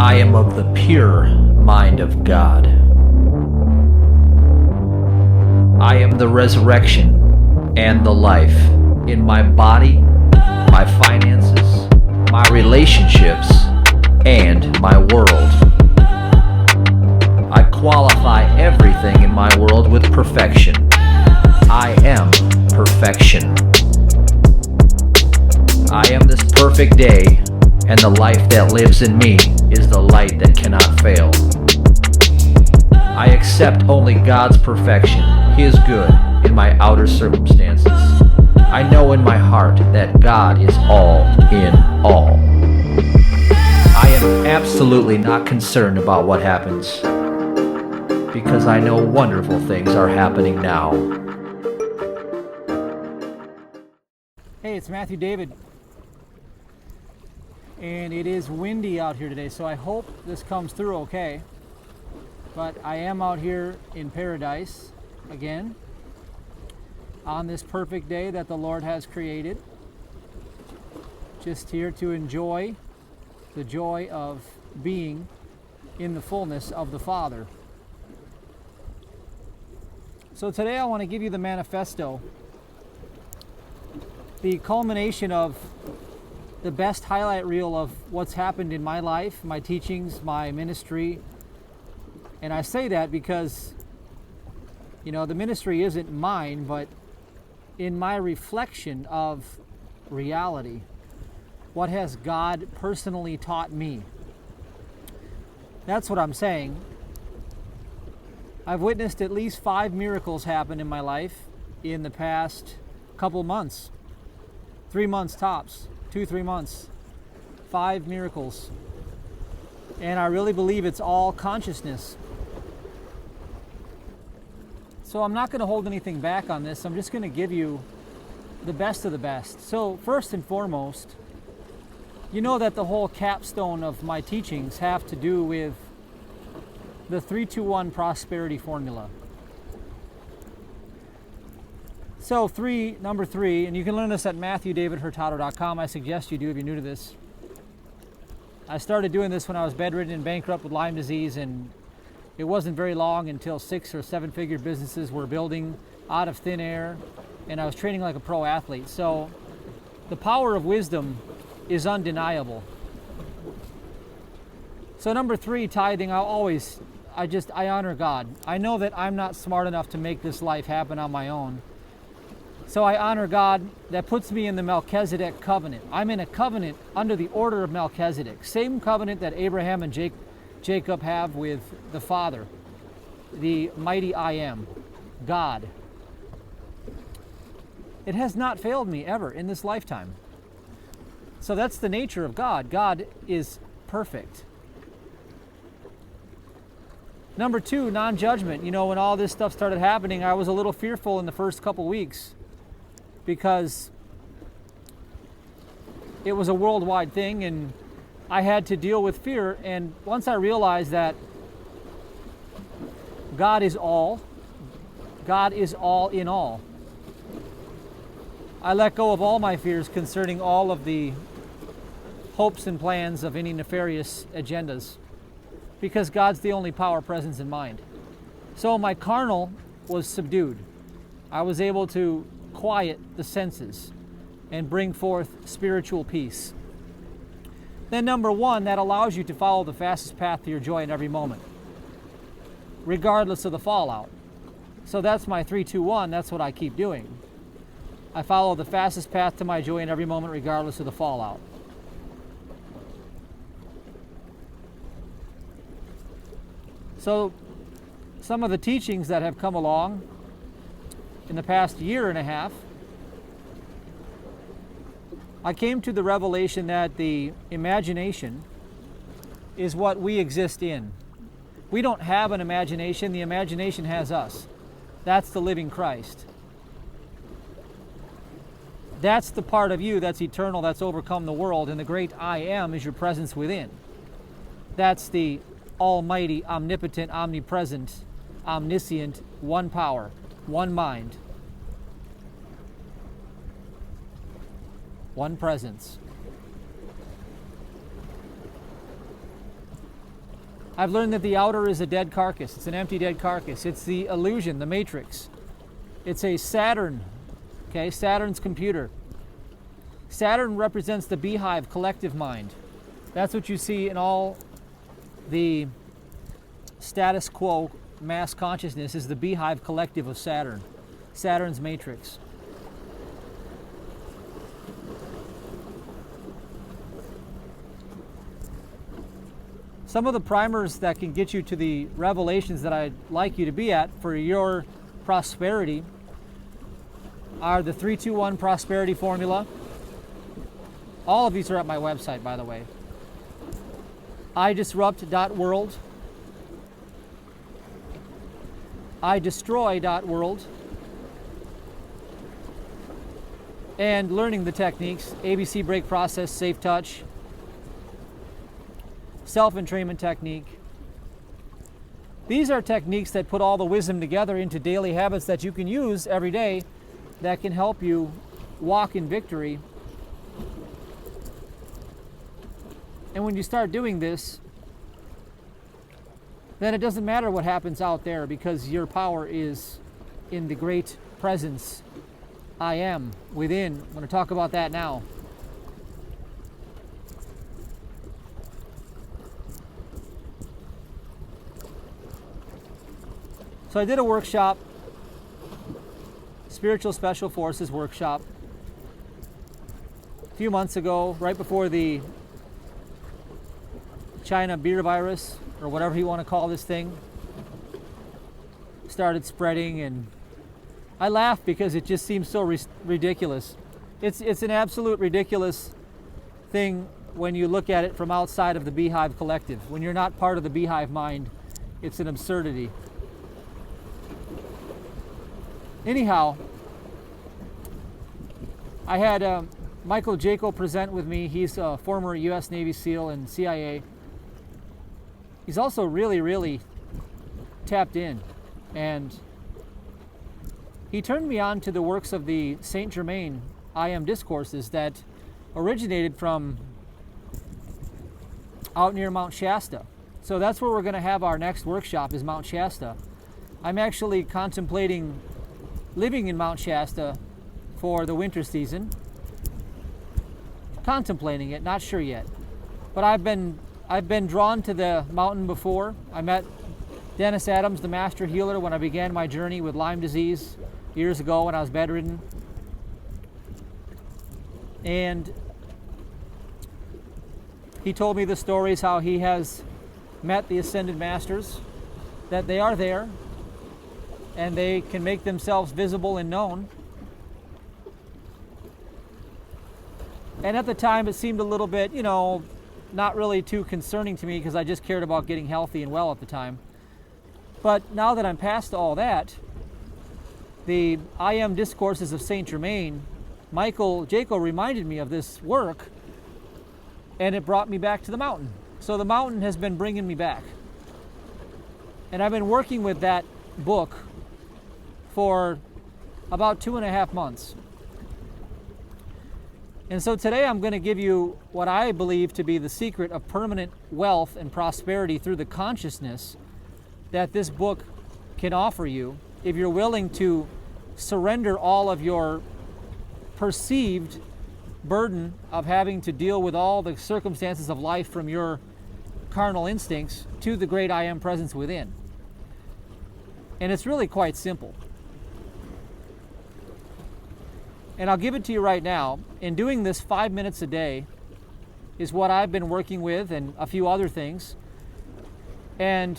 I am of the pure mind of God. I am the resurrection and the life in my body, my finances, my relationships, and my world. I qualify everything in my world with perfection. I am perfection. I am this perfect day, and the life that lives in me is the light that cannot fail. I accept only God's perfection, His good, in my outer circumstances. I know in my heart that God is all in all. I am absolutely not concerned about what happens, because I know wonderful things are happening now. Hey, it's Matthew David, and it is windy out here today, so I hope this comes through okay. But I am out here in paradise again on this perfect day that the Lord has created, just here to enjoy the joy of being in the fullness of the Father. So today I want to give you the manifesto, the culmination of the best highlight reel of what's happened in my life, my teachings, my ministry. And I say that because, the ministry isn't mine, but in my reflection of reality, what has God personally taught me? That's what I'm saying. I've witnessed at least 5 miracles happen in my life in the past couple months. 3 months tops, 2-3 months, 5 miracles. And I really believe it's all consciousness. So I'm not going to hold anything back on this. I'm just going to give you the best of the best. So first and foremost, you know that the whole capstone of my teachings have to do with the 3-2-1 prosperity formula. So number 3, and you can learn this at MatthewDavidHurtado.com. I suggest you do if you're new to this. I started doing this when I was bedridden and bankrupt with Lyme disease, and it wasn't very long until 6 or 7-figure businesses were building out of thin air, and I was training like a pro athlete. So the power of wisdom is undeniable. So number 3, tithing, I honor God. I know that I'm not smart enough to make this life happen on my own. So I honor God. That puts me in the Melchizedek covenant. I'm in a covenant under the order of Melchizedek. Same covenant that Abraham and Jacob have with the Father, the mighty I am, God. It has not failed me ever in this lifetime. So that's the nature of God. God is perfect. Number 2, non-judgment. When all this stuff started happening, I was a little fearful in the first couple weeks because it was a worldwide thing and I had to deal with fear. And once I realized that God is all in all, I let go of all my fears concerning all of the hopes and plans of any nefarious agendas, because God's the only power, presence, and mind. So my carnal was subdued. I was able to quiet the senses and bring forth spiritual peace. Then number 1, that allows you to follow the fastest path to your joy in every moment, regardless of the fallout. So that's my 3-2-1. That's what I keep doing. I follow the fastest path to my joy in every moment, regardless of the fallout. So some of the teachings that have come along in the past year and a half, I came to the revelation that the imagination is what we exist in. We don't have an imagination. The imagination has us. That's the living Christ. That's the part of you that's eternal, that's overcome the world, and the great I am is your presence within. That's the almighty, omnipotent, omnipresent, omniscient, one power, one mind, one presence. I've learned that the outer is a dead carcass. It's an empty dead carcass. It's the illusion, the matrix. It's a Saturn, okay, Saturn's computer. Saturn represents the beehive collective mind. That's what you see in all the status quo mass consciousness is the beehive collective of Saturn, Saturn's matrix. Some of the primers that can get you to the revelations that I'd like you to be at for your prosperity are the 3-2-1 prosperity formula. All of these are at my website, by the way. idisrupt.world, idestroy.world, and learning the techniques, ABC break process, safe touch, self-entrainment technique. These are techniques that put all the wisdom together into daily habits that you can use every day that can help you walk in victory. And when you start doing this, then it doesn't matter what happens out there because your power is in the great presence I am within. I'm going to talk about that now. So I did a workshop, Spiritual Special Forces workshop, a few months ago, right before the China beer virus, or whatever you want to call this thing, started spreading, and I laugh because it just seems so ridiculous. It's an absolute ridiculous thing when you look at it from outside of the beehive collective. When you're not part of the beehive mind, it's an absurdity. Anyhow, I had Michael Jaco present with me. He's a former U.S. Navy SEAL and CIA. He's also really, really tapped in. And he turned me on to the works of the Saint Germain IM Discourses that originated from out near Mount Shasta. So that's where we're going to have our next workshop, is Mount Shasta. I'm actually contemplating living in Mount Shasta for the winter season. Contemplating it, not sure yet. But I've been drawn to the mountain before. I met Dennis Adams, the master healer, when I began my journey with Lyme disease years ago when I was bedridden. And he told me the stories how he has met the ascended masters, that they are there, and they can make themselves visible and known. And at the time it seemed a little bit, not really too concerning to me because I just cared about getting healthy and well at the time. But now that I'm past all that, the IM Discourses of Saint Germain, Michael Jaco reminded me of this work, and it brought me back to the mountain. So the mountain has been bringing me back. And I've been working with that book for about 2.5 months. And so today I'm going to give you what I believe to be the secret of permanent wealth and prosperity through the consciousness that this book can offer you if you're willing to surrender all of your perceived burden of having to deal with all the circumstances of life from your carnal instincts to the great I Am presence within. And it's really quite simple. And I'll give it to you right now. In doing this 5 minutes a day is what I've been working with, and a few other things. And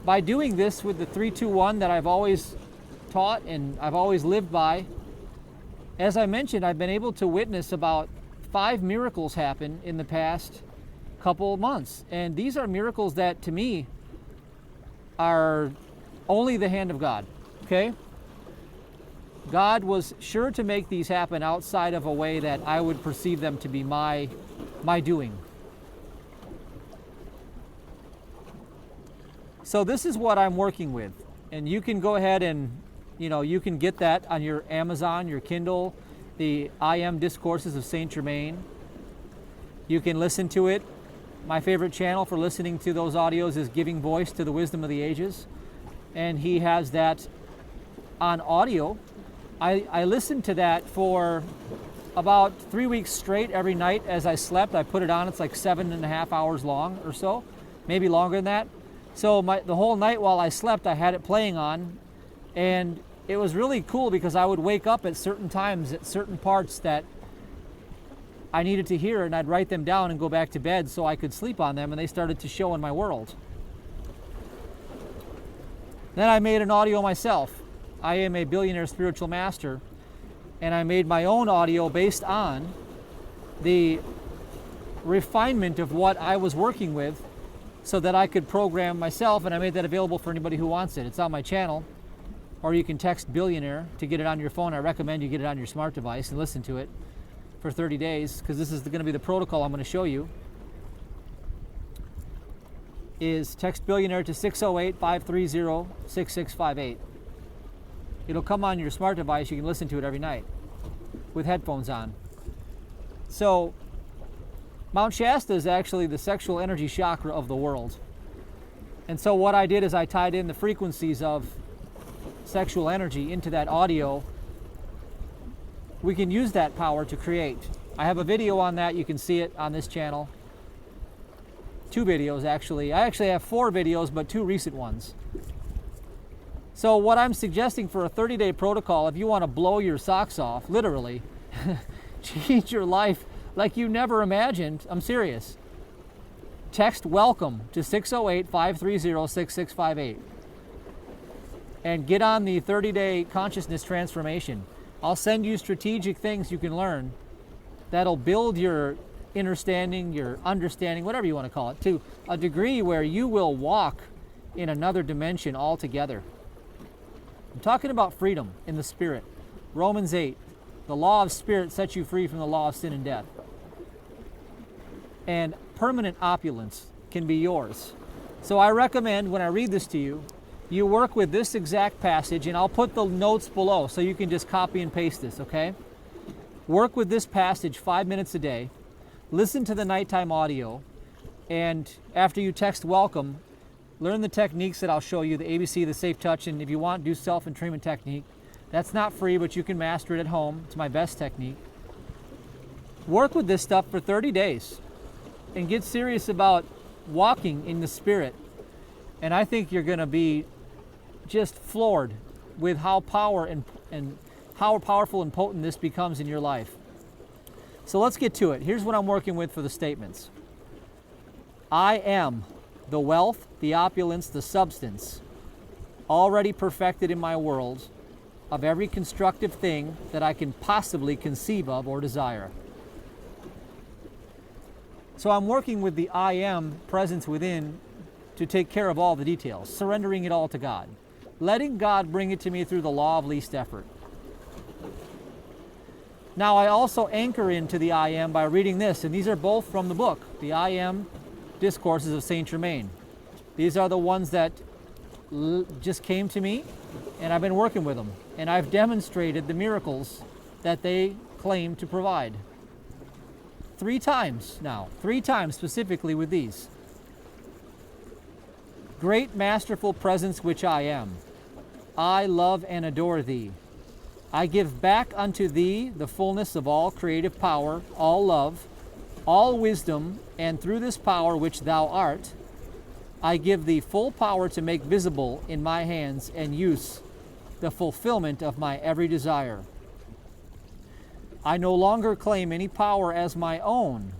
by doing this with the 3-2-1 that I've always taught and I've always lived by, as I mentioned, I've been able to witness about 5 miracles happen in the past couple months. And these are miracles that, to me, are only the hand of God, okay? God was sure to make these happen outside of a way that I would perceive them to be my doing. So this is what I'm working with. And you can go ahead and, you can get that on your Amazon, your Kindle, the IM Discourses of Saint Germain. You can listen to it My favorite channel for listening to those audios is Giving Voice to the Wisdom of the Ages, and he has that on audio. I listened to that for about 3 weeks straight every night as I slept. I put it on. It's like 7.5 hours long or so, maybe longer than that. So the whole night while I slept, I had it playing on, and it was really cool because I would wake up at certain times at certain parts that I needed to hear, and I'd write them down and go back to bed so I could sleep on them, and they started to show in my world. Then I made an audio myself. I am a billionaire spiritual master, and I made my own audio based on the refinement of what I was working with so that I could program myself, and I made that available for anybody who wants it. It's on my channel, or you can text Billionaire to get it on your phone. I recommend you get it on your smart device and listen to it for 30 days, because this is going to be the protocol I'm going to show you. Is text Billionaire to 608-530-6658. It'll come on your smart device. You can listen to it every night with headphones on. So Mount Shasta is actually the sexual energy chakra of the world. And so what I did is I tied in the frequencies of sexual energy into that audio. We can use that power to create. I have a video on that. You can see it on this channel. 2 videos actually. I actually have 4 videos, but 2 recent ones. So what I'm suggesting for a 30-day protocol, if you want to blow your socks off, literally, change your life like you never imagined, I'm serious. Text WELCOME to 608-530-6658 and get on the 30-day consciousness transformation. I'll send you strategic things you can learn that'll build your understanding, whatever you want to call it, to a degree where you will walk in another dimension altogether. I'm talking about freedom in the spirit. Romans 8, the law of spirit sets you free from the law of sin and death. And permanent opulence can be yours. So I recommend when I read this to you, you work with this exact passage, and I'll put the notes below so you can just copy and paste this, okay? Work with this passage 5 minutes a day. Listen to the nighttime audio, and after you text WELCOME, learn the techniques that I'll show you, the ABC, the safe touch, and if you want, do self-entrainment technique. That's not free, but you can master it at home. It's my best technique. Work with this stuff for 30 days and get serious about walking in the spirit. And I think you're going to be just floored with how how powerful and potent this becomes in your life. So let's get to it. Here's what I'm working with for the statements. I am the wealth, the opulence, the substance, already perfected in my world, of every constructive thing that I can possibly conceive of or desire. So I'm working with the I am presence within to take care of all the details, surrendering it all to God, letting God bring it to me through the law of least effort. Now I also anchor into the I am by reading this, and these are both from the book, the IM Discourses of Saint Germain. These are the ones that just came to me, and I've been working with them, and I've demonstrated the miracles that they claim to provide. 3 times now, 3 times specifically with these. Great masterful presence which I am, I love and adore thee. I give back unto thee the fullness of all creative power, all love, all wisdom, and through this power which thou art, I give thee full power to make visible in my hands and use the fulfillment of my every desire. I no longer claim any power as my own,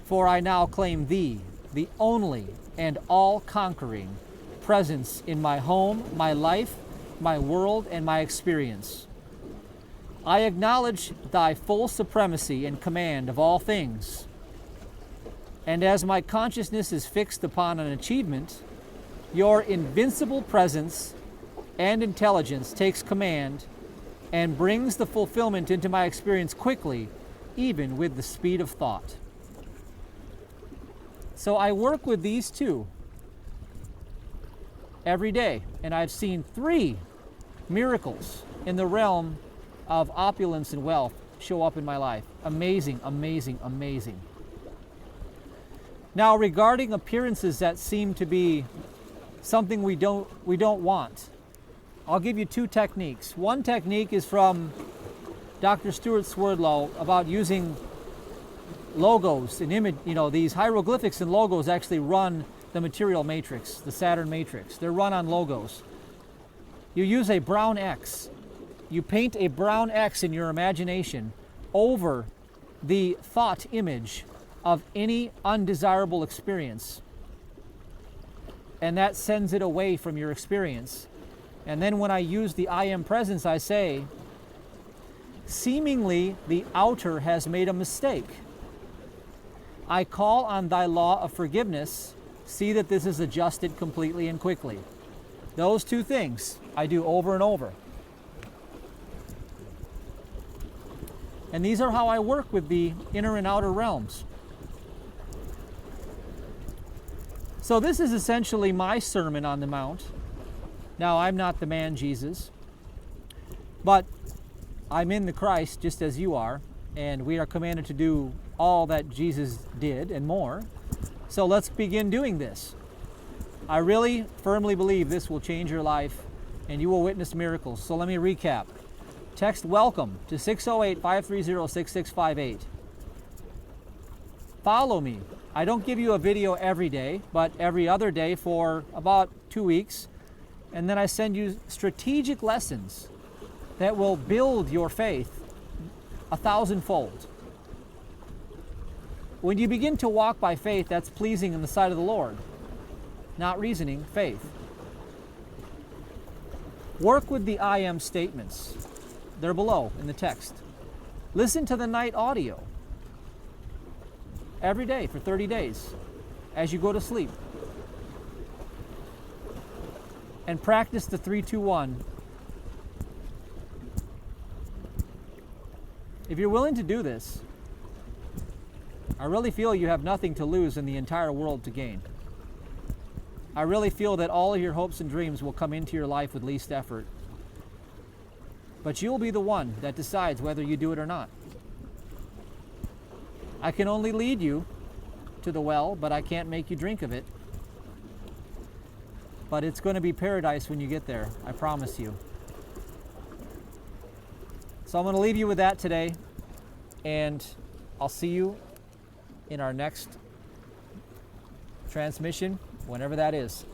for I now claim thee, the only and all-conquering presence in my home, my life, my world, and my experience. I acknowledge thy full supremacy and command of all things. And as my consciousness is fixed upon an achievement, your invincible presence and intelligence takes command and brings the fulfillment into my experience quickly, even with the speed of thought. So I work with these 2 every day, and I've seen 3 miracles in the realm of opulence and wealth show up in my life. Amazing, amazing, amazing. Now, regarding appearances that seem to be something we don't want, I'll give you two techniques. One technique is from Dr. Stuart Swerdlow about using logos and image. These hieroglyphics and logos actually run the material matrix, the Saturn matrix. They're run on logos. You use a brown X. You paint a brown X in your imagination over the thought image of any undesirable experience. And that sends it away from your experience. And then when I use the IM presence, I say, seemingly the outer has made a mistake. I call on thy law of forgiveness. See that this is adjusted completely and quickly. Those two things I do over and over. And these are how I work with the inner and outer realms. So this is essentially my Sermon on the Mount. Now, I'm not the man Jesus, but I'm in the Christ just as you are, and we are commanded to do all that Jesus did and more. So let's begin doing this. I really firmly believe this will change your life and you will witness miracles. So let me recap. Text WELCOME to 608-530-6658. Follow me. I don't give you a video every day, but every other day for about 2 weeks. And then I send you strategic lessons that will build your faith 1,000-fold. When you begin to walk by faith, that's pleasing in the sight of the Lord. Not reasoning, faith. Work with the I am statements. They're below in the text. Listen to the night audio every day for 30 days as you go to sleep. And practice the 3-2-1. If you're willing to do this, I really feel you have nothing to lose and the entire world to gain. I really feel that all of your hopes and dreams will come into your life with least effort. But you'll be the one that decides whether you do it or not. I can only lead you to the well, but I can't make you drink of it. But it's going to be paradise when you get there, I promise you. So I'm going to leave you with that today, and I'll see you in our next transmission, whenever that is.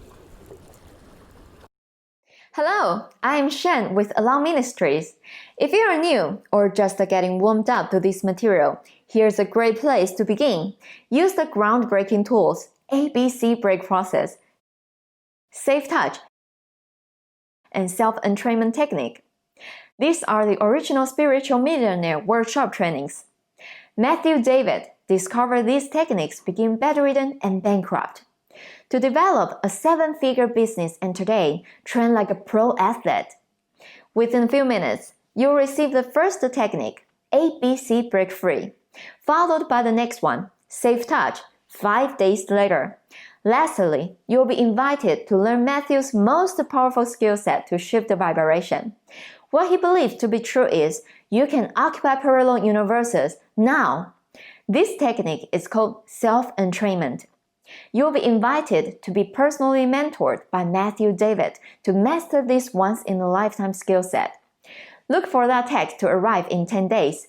Hello, I'm Shen with Allow Ministries. If you are new or just getting warmed up to this material, here's a great place to begin. Use the groundbreaking tools, ABC break process, safe touch, and self-entrainment technique. These are the original spiritual millionaire workshop trainings. Matthew David discovered these techniques being bedridden and bankrupt. To develop a 7-figure business and today train like a pro athlete. Within a few minutes, you'll receive the first technique, ABC Break Free, followed by the next one, Safe Touch, 5 days later. Lastly, you'll be invited to learn Matthew's most powerful skill set to shift the vibration. What he believes to be true is you can occupy parallel universes now. This technique is called self-entrainment. You'll be invited to be personally mentored by Matthew David to master this once-in-a-lifetime skill set. Look for that text to arrive in 10 days.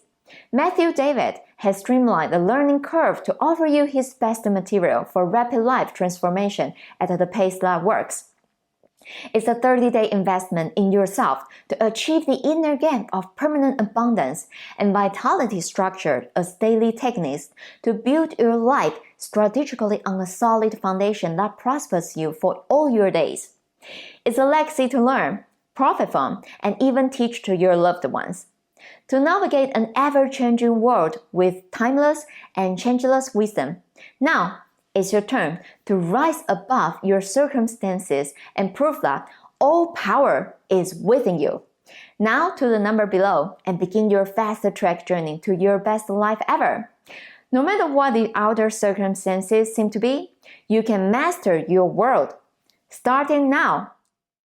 Matthew David has streamlined the learning curve to offer you his best material for rapid life transformation at the pace that works. It's a 30-day investment in yourself to achieve the inner game of permanent abundance and vitality structured as daily techniques to build your life strategically on a solid foundation that prospers you for all your days. It's a legacy to learn, profit from, and even teach to your loved ones. To navigate an ever-changing world with timeless and changeless wisdom. Now, it's your turn to rise above your circumstances and prove that all power is within you. Now to the number below and begin your fast track journey to your best life ever. No matter what the outer circumstances seem to be, you can master your world. Starting now.